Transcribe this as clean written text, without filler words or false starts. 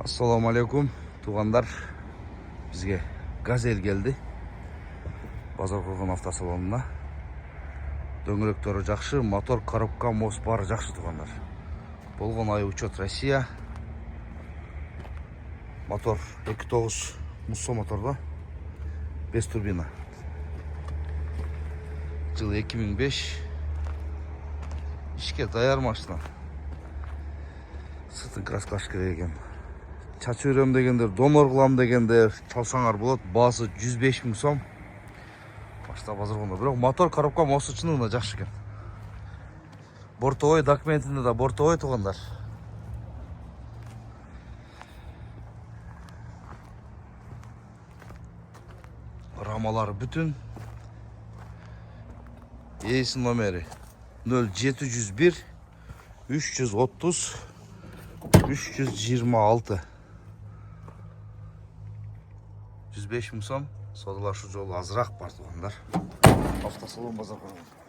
Assalamu alaikum туғандар. Бізге газель келді. Базар қойған автосалонына. Дөңгелектері жақсы, мотор, коробка, мост бары жақсы туғандар. Болған ай учет Россия. Мотор 2.9 Musso моторда. 5 турбина. Жылы 2005. İşке dayar машина. Сыртын краскалаш керек екен. Чач өрем дегендер, донор кылам дегендер, чалсаңар болот. Баасы 105 000 сом. Башта базар қойгондо. Бирок мотор, коробка, мосы чынында жакшы экен. Бортовой документинде да бортовой тугандар. Рамалары бүтүн. Эйси номери 0701 330 326. 105 000 сом. Содалар шу жолу азыраак бар тугандар. Автосалон базар қойгон.